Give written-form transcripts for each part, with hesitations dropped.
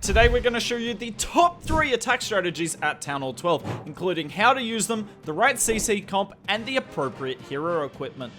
Today we're going to show you the top 3 attack strategies at Town Hall 12, including how to use them, the right CC comp, and the appropriate hero equipment.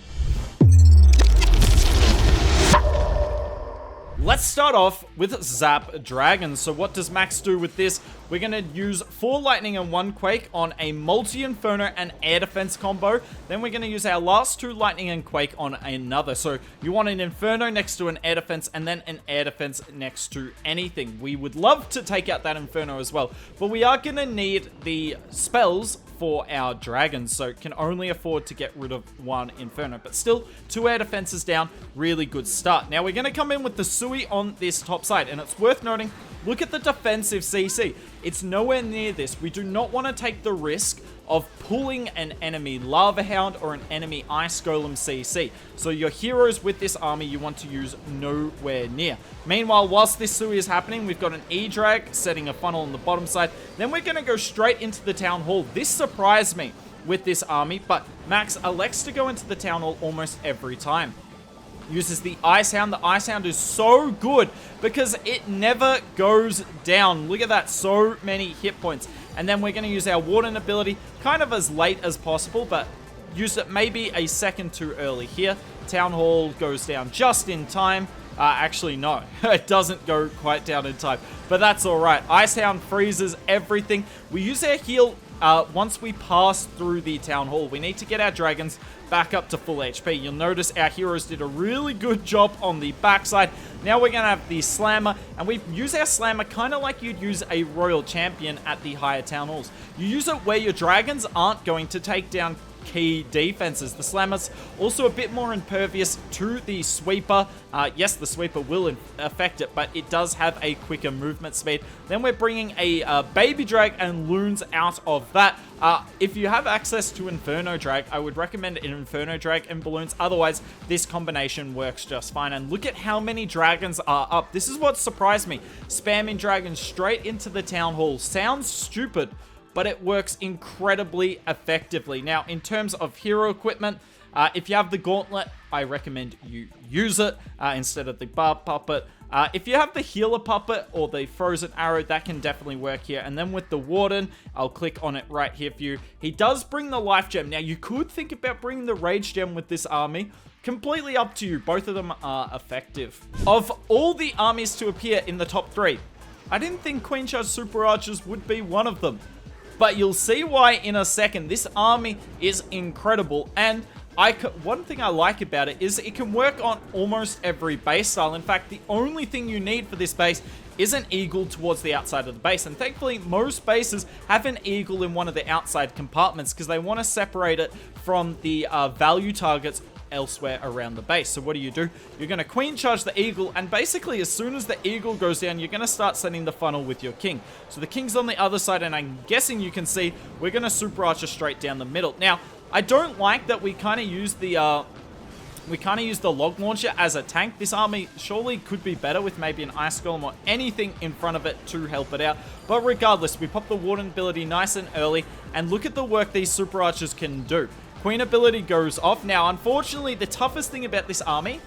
Let's start off with Zap Dragons. So what does Max do with this? We're going to use 4 Lightning and 1 Quake on a multi-Inferno and air defense combo. Then we're going to use our last 2 Lightning and Quake on another. So you want an Inferno next to an air defense and then an air defense next to anything. We would love to take out that Inferno as well, but we are going to need the spells for our dragons, so can only afford to get rid of 1 Inferno, but still 2 air defenses down. Really good start. Now we're going to come in with the Sui on this top side, and it's worth noting, look at the defensive CC. It's nowhere near this. We do not want to take the risk of pulling an enemy Lava Hound or an enemy Ice Golem CC. So your heroes with this army you want to use nowhere near. Meanwhile, whilst this Sui is happening, we've got an E-Drag setting a funnel on the bottom side. Then we're going to go straight into the Town Hall. This surprised me with this army, but Max elects to go into the Town Hall almost every time. Uses the Ice Hound. The Ice Hound is so good because it never goes down. Look at that, so many hit points. And then we're going to use our Warden ability kind of as late as possible, but use it maybe a second too early here. Town Hall goes down just in time. Actually, no, it doesn't go quite down in time, but that's all right. Ice Hound freezes everything. We use our heal once we pass through the Town Hall. We need to get our dragons back up to full HP. You'll notice our heroes did a really good job on the backside. Now we're going to have the Slammer, and we use our Slammer kind of like you'd use a Royal Champion at the higher Town Halls. You use it where your dragons aren't going to take down key defenses. The Slammer's also a bit more impervious to the Sweeper. Yes, the Sweeper will affect it, but it does have a quicker movement speed. Then we're bringing a Baby Drag and Loons out of that. If you have access to Inferno Drag, I would recommend an Inferno Drag and Balloons. Otherwise, this combination works just fine. And look at how many dragons are up. This is what surprised me. Spamming dragons straight into the Town Hall. Sounds stupid, but it works incredibly effectively. Now, in terms of hero equipment, if you have the Gauntlet, I recommend you use it instead of the Barb Puppet. If you have the Healer Puppet or the Frozen Arrow, that can definitely work here. And then with the Warden, I'll click on it right here for you. He does bring the Life Gem. Now, you could think about bringing the Rage Gem with this army. Completely up to you. Both of them are effective. Of all the armies to appear in the top 3, I didn't think Queen Charge Super Archers would be one of them. But you'll see why in a second. This army is incredible, and one thing I like about it is it can work on almost every base style. In fact, the only thing you need for this base is an eagle towards the outside of the base, and thankfully most bases have an eagle in one of the outside compartments because they want to separate it from the value targets elsewhere around the base. So what do? You're going to Queen Charge the Eagle, and basically as soon as the Eagle goes down, you're going to start sending the funnel with your King. So the King's on the other side, and I'm guessing you can see we're going to Super Archer straight down the middle. Now, I don't like that we kind of use the Log Launcher as a tank. This army surely could be better with maybe an Ice Golem or anything in front of it to help it out. But regardless, we pop the Warden ability nice and early, and look at the work these Super Archers can do. Queen ability goes off. Now, unfortunately, the toughest thing about this army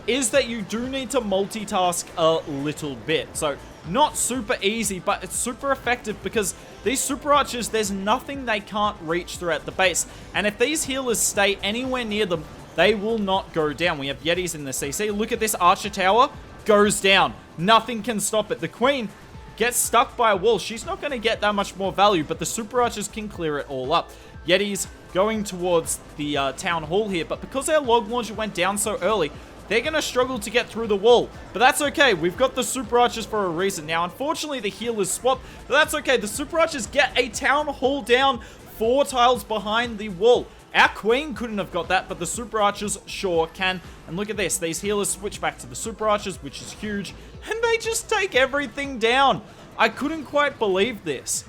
is that you do need to multitask a little bit. So, not super easy, but it's super effective because these Super Archers, there's nothing they can't reach throughout the base. And if these healers stay anywhere near them, they will not go down. We have Yetis in the CC. Look at this Archer Tower. Goes down. Nothing can stop it. The Queen gets stuck by a wall. She's not going to get that much more value, but the Super Archers can clear it all up. Yetis going towards the Town Hall here, but because our Log Launcher went down so early, they're going to struggle to get through the wall. But that's okay. We've got the Super Archers for a reason. Now, unfortunately, the healers swap, but that's okay. The Super Archers get a Town Hall down 4 tiles behind the wall. Our Queen couldn't have got that, but the Super Archers sure can. And look at this. These healers switch back to the Super Archers, which is huge, and they just take everything down. I couldn't quite believe this.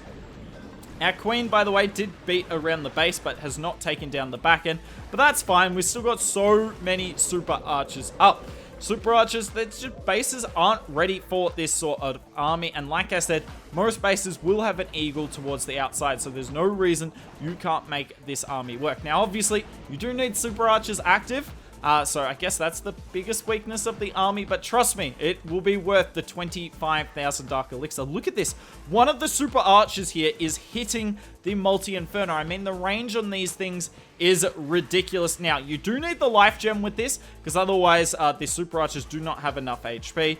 Our Queen, by the way, did beat around the base, but has not taken down the back end. But that's fine. We've still got so many Super Archers up. Super Archers, bases aren't ready for this sort of army. And like I said, most bases will have an eagle towards the outside. So there's no reason you can't make this army work. Now, obviously, you do need Super Archers active. So I guess that's the biggest weakness of the army, but trust me, it will be worth the 25,000 Dark Elixir. Look at this. One of the super archers here is hitting the multi-inferno. I mean, the range on these things is ridiculous. Now, you do need the life gem with this, because otherwise the super archers do not have enough HP.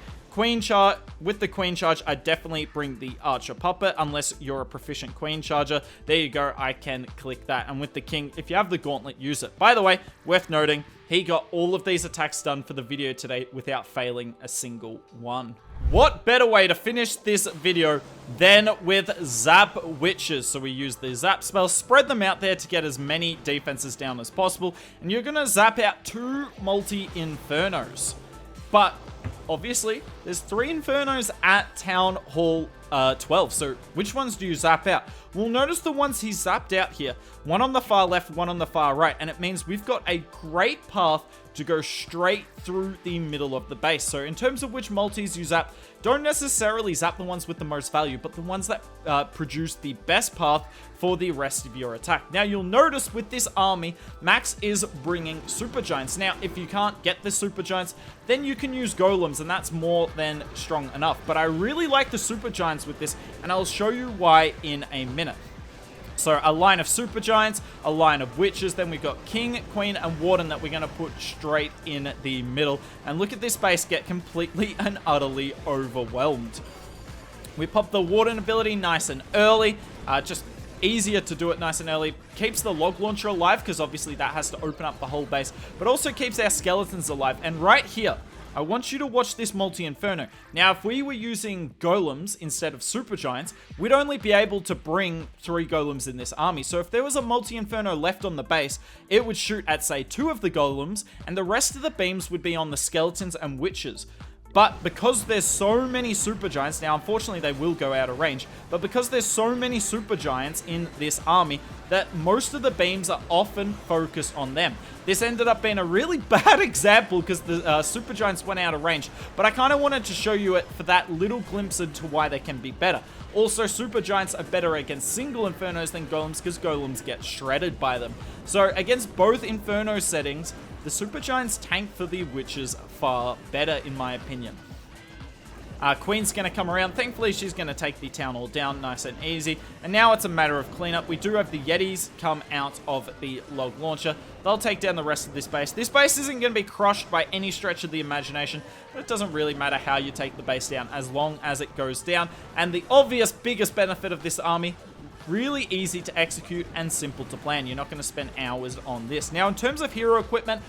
With the queen charge, I definitely bring the archer puppet, unless you're a proficient queen charger. There you go, I can click that. And with the king, if you have the gauntlet, use it. By the way, worth noting, he got all of these attacks done for the video today without failing a single one. What better way to finish this video than with Zap Witches? So we use the Zap spell, spread them out there to get as many defenses down as possible, and you're gonna zap out 2 multi-infernos. But obviously, there's 3 Infernos at Town Hall 12, so which ones do you zap out? Well, notice the ones he zapped out here. One on the far left, one on the far right, and it means we've got a great path to go straight through the middle of the base. So in terms of which multis you zap, don't necessarily zap the ones with the most value, but the ones that produce the best path for the rest of your attack. Now, you'll notice with this army, Max is bringing super giants. Now, if you can't get the super giants, then you can use golems, and that's more than strong enough. But I really like the super giants with this, and I'll show you why in a minute. So a line of super giants, a line of witches, then we've got king, queen, and warden that we're going to put straight in the middle. And look at this base get completely and utterly overwhelmed. We pop the warden ability nice and early, just easier to do it nice and early. Keeps the log launcher alive, because obviously that has to open up the whole base, but also keeps our skeletons alive. And right here, I want you to watch this multi-inferno. Now, if we were using golems instead of super giants, we'd only be able to bring 3 golems in this army. So if there was a multi-inferno left on the base, it would shoot at, say, 2 of the golems, and the rest of the beams would be on the skeletons and witches. But because there's so many super giants, now unfortunately they will go out of range, but because there's so many super giants in this army, that most of the beams are often focused on them. This ended up being a really bad example because the super giants went out of range, but I kind of wanted to show you it for that little glimpse into why they can be better. Also, super giants are better against single infernos than golems because golems get shredded by them. So against both inferno settings, the super giants tank for the witches far better in my opinion. Queen's going to come around. Thankfully, she's going to take the town hall down nice and easy. And now it's a matter of cleanup. We do have the Yetis come out of the log launcher. They'll take down the rest of this base. This base isn't going to be crushed by any stretch of the imagination, but it doesn't really matter how you take the base down as long as it goes down. And the obvious biggest benefit of this army, really easy to execute and simple to plan. You're not going to spend hours on this. Now, in terms of hero equipment,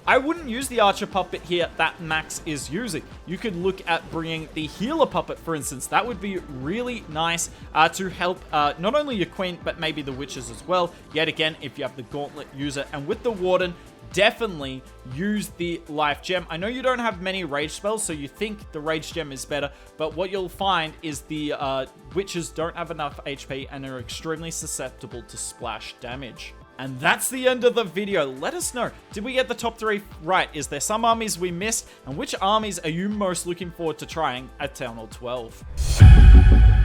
I wouldn't use the archer puppet here that Max is using. You could look at bringing the healer puppet, for instance. That would be really nice to help not only your queen, but maybe the witches as well. Yet again, if you have the gauntlet, use it. And with the warden, definitely use the life gem. I know you don't have many rage spells, so you think the rage gem is better, but what you'll find is the witches don't have enough HP and are extremely susceptible to splash damage. And that's the end of the video. Let us know, did we get the top 3 right? Is there some armies we missed? And which armies are you most looking forward to trying at Town Hall 12?